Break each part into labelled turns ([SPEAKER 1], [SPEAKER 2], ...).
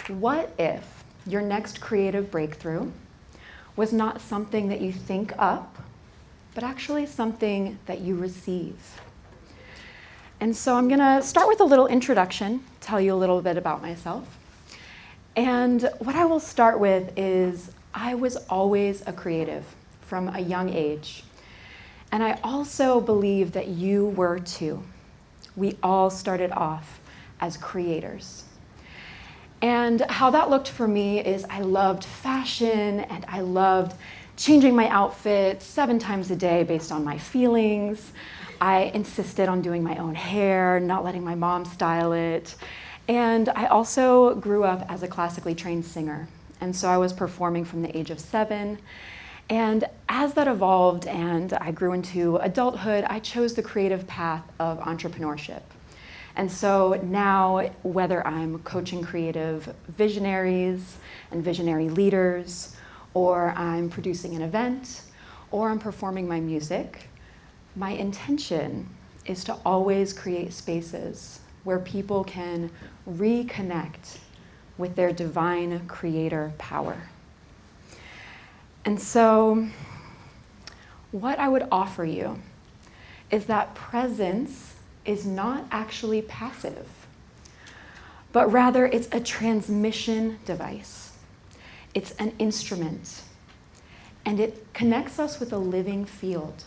[SPEAKER 1] What if your next creative breakthrough was not something that you think up, but actually something that you receive? And so I'm going to start with a little introduction, tell you a little bit about myself. And what I will start with is I was always a creative from a young age. And I also believe that you were too. We all started off as creators. And how that looked for me is I loved fashion and I loved changing my outfit 7 times a day based on my feelings. I insisted on doing my own hair, not letting my mom style it. And I also grew up as a classically trained singer. And so I was performing from the age of 7. And as that evolved and I grew into adulthood, I chose the creative path of entrepreneurship. And so now, whether I'm coaching creative visionaries and visionary leaders, or I'm producing an event, or I'm performing my music, my intention is to always create spaces where people can reconnect with their divine creator power. And so what I would offer you is that presence is not actually passive, but rather it's a transmission device. It's an instrument, and it connects us with a living field.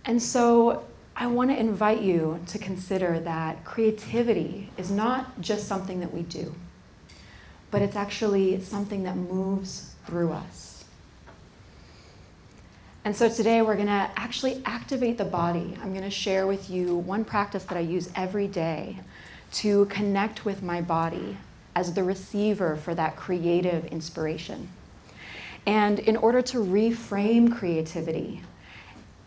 [SPEAKER 1] And so I want to invite you to consider that creativity is not just something that we do, but it's actually something that moves through us. And so today we're going to actually activate the body. I'm going to share with you one practice that I use every day to connect with my body as the receiver for that creative inspiration. And in order to reframe creativity,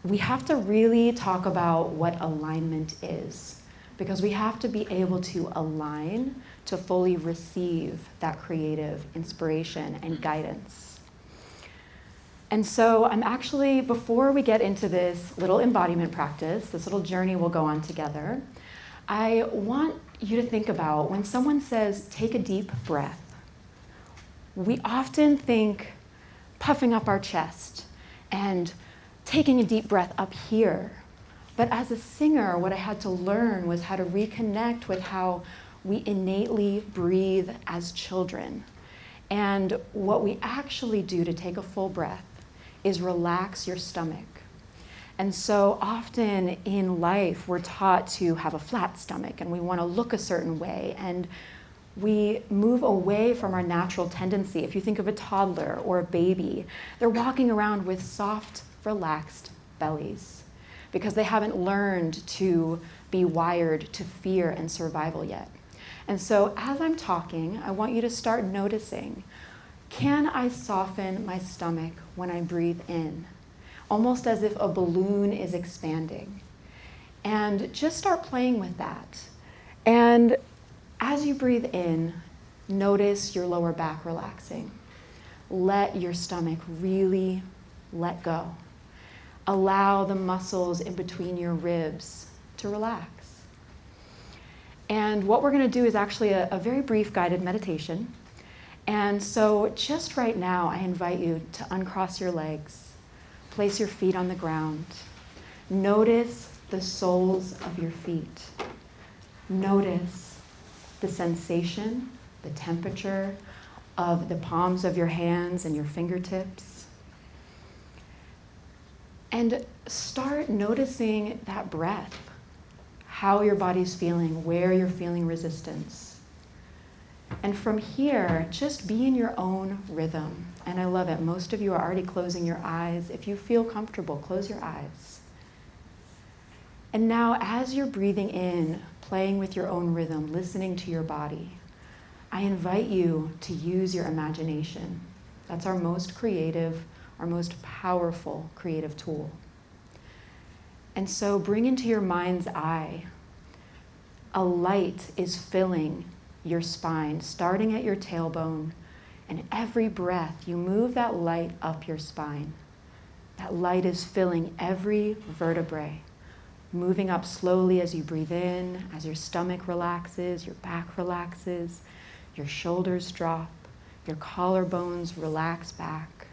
[SPEAKER 1] we have to really talk about what alignment is, because we have to be able to align to fully receive that creative inspiration and guidance. And so I'm actually, before we get into this little embodiment practice, this little journey we'll go on together, I want you to think about when someone says, take a deep breath, we often think puffing up our chest and taking a deep breath up here. But as a singer, what I had to learn was how to reconnect with how we innately breathe as children. And what we actually do to take a full breath is relax your stomach. And so often in life, we're taught to have a flat stomach and we want to look a certain way. And we move away from our natural tendency. If you think of a toddler or a baby, they're walking around with soft, relaxed bellies because they haven't learned to be wired to fear and survival yet. And so as I'm talking, I want you to start noticing, can I soften my stomach when I breathe in? Almost as if a balloon is expanding. And just start playing with that. And as you breathe in, notice your lower back relaxing. Let your stomach really let go. Allow the muscles in between your ribs to relax. And what we're going to do is actually a very brief guided meditation. And so just right now, I invite you to uncross your legs, place your feet on the ground. Notice the soles of your feet. Notice the sensation, the temperature of the palms of your hands and your fingertips. And start noticing that breath, how your body's feeling, where you're feeling resistance. And from here, just be in your own rhythm. And I love it. Most of you are already closing your eyes. If you feel comfortable, close your eyes. And now, as you're breathing in, playing with your own rhythm, listening to your body, I invite you to use your imagination. That's our most creative, our most powerful creative tool. And so bring into your mind's eye, a light is filling your spine, starting at your tailbone, and every breath you move that light up your spine. That light is filling every vertebrae, moving up slowly as you breathe in, as your stomach relaxes, your back relaxes, your shoulders drop, your collarbones relax back.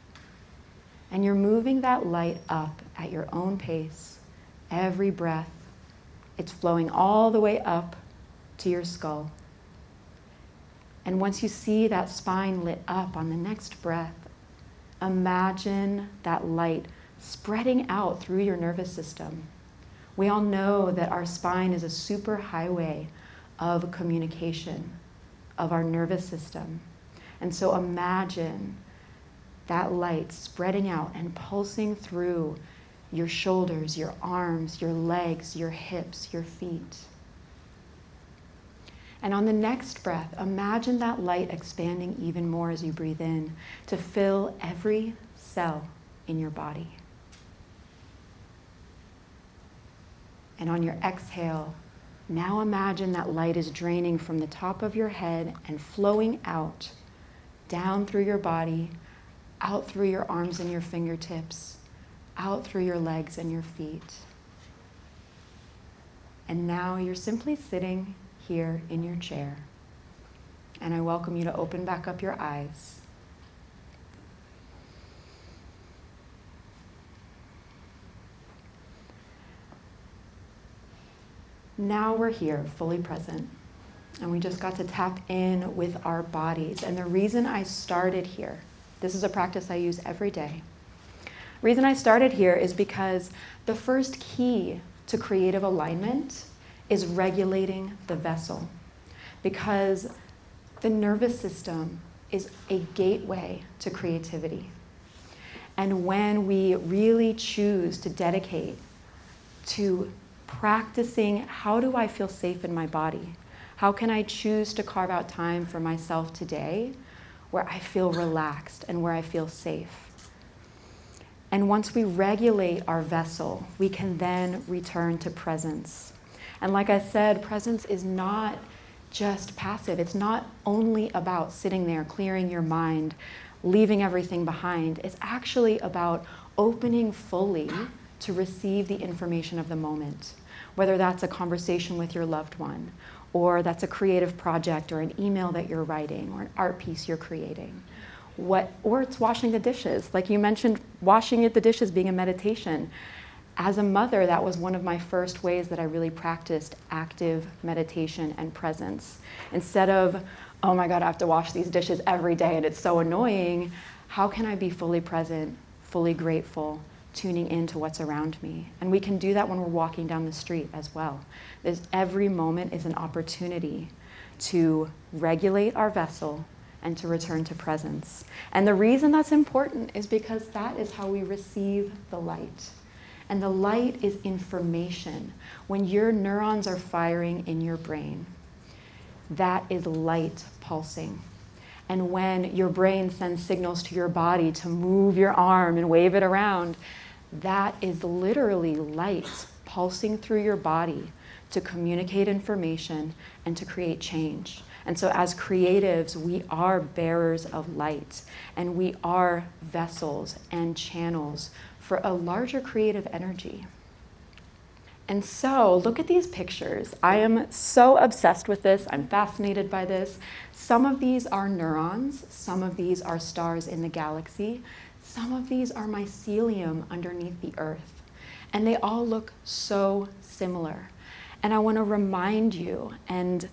[SPEAKER 1] And you're moving that light up at your own pace. Every breath, it's flowing all the way up to your skull. And once you see that spine lit up on the next breath, imagine that light spreading out through your nervous system. We all know that our spine is a super highway of communication of our nervous system. And so imagine that light spreading out and pulsing through your shoulders, your arms, your legs, your hips, your feet. And on the next breath, imagine that light expanding even more as you breathe in to fill every cell in your body. And on your exhale, now imagine that light is draining from the top of your head and flowing out, down through your body, out through your arms and your fingertips, out through your legs and your feet. And now you're simply sitting here in your chair. And I welcome you to open back up your eyes. Now we're here, fully present, and we just got to tap in with our bodies. And the reason I started here, this is a practice I use every day. The reason I started here is because the first key to creative alignment is regulating the vessel, because the nervous system is a gateway to creativity. And when we really choose to dedicate to practicing, how do I feel safe in my body? How can I choose to carve out time for myself today where I feel relaxed and where I feel safe? And once we regulate our vessel, we can then return to presence. And like I said, presence is not just passive. It's not only about sitting there, clearing your mind, leaving everything behind. It's actually about opening fully to receive the information of the moment, whether that's a conversation with your loved one, or that's a creative project or an email that you're writing or an art piece you're creating. Or it's washing the dishes. Like you mentioned, washing the dishes being a meditation. As a mother, that was one of my first ways that I really practiced active meditation and presence. Instead of, oh my God, I have to wash these dishes every day and it's so annoying, how can I be fully present, fully grateful, tuning into what's around me? And we can do that when we're walking down the street as well. Every moment is an opportunity to regulate our vessel and to return to presence. And the reason that's important is because that is how we receive the light. And the light is information. When your neurons are firing in your brain, that is light pulsing. And when your brain sends signals to your body to move your arm and wave it around, that is literally light pulsing through your body to communicate information and to create change. And so as creatives, we are bearers of light, and we are vessels and channels for a larger creative energy. And so look at these pictures. I am so obsessed with this. I'm fascinated by this. Some of these are neurons. Some of these are stars in the galaxy. Some of these are mycelium underneath the earth. And they all look so similar. And I want to remind you and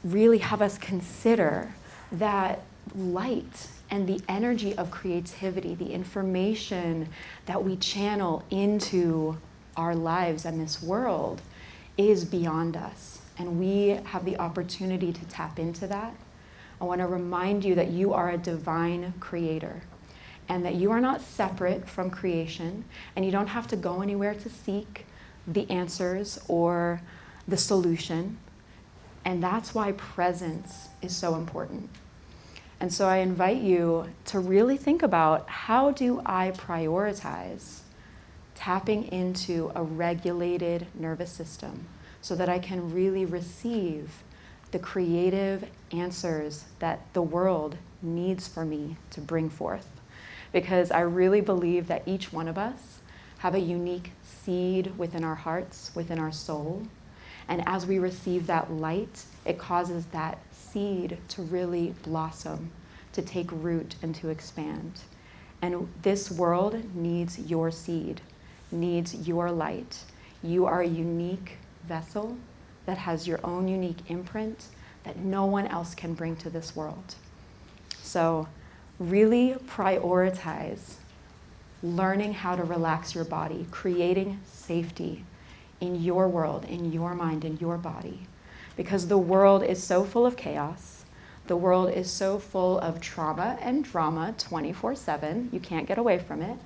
[SPEAKER 1] really have us consider that light and the energy of creativity, the information that we channel into our lives and this world, is beyond us. And we have the opportunity to tap into that. I want to remind you that you are a divine creator and that you are not separate from creation, and you don't have to go anywhere to seek the answers or the solution. And that's why presence is so important. And so I invite you to really think about, how do I prioritize tapping into a regulated nervous system so that I can really receive the creative answers that the world needs for me to bring forth? Because I really believe that each one of us have a unique seed within our hearts, within our soul. And as we receive that light, it causes that seed to really blossom, to take root and to expand. And this world needs your seed, needs your light. You are a unique vessel that has your own unique imprint that no one else can bring to this world. So really prioritize learning how to relax your body, creating safety in your world, in your mind, in your body. Because the world is so full of chaos. The world is so full of trauma and drama 24/7. You can't get away from it.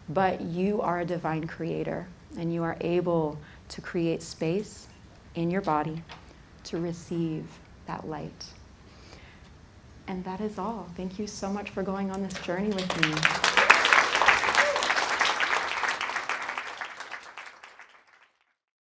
[SPEAKER 1] But you are a divine creator, and you are able to create space in your body to receive that light. And that is all. Thank you so much for going on this journey with me.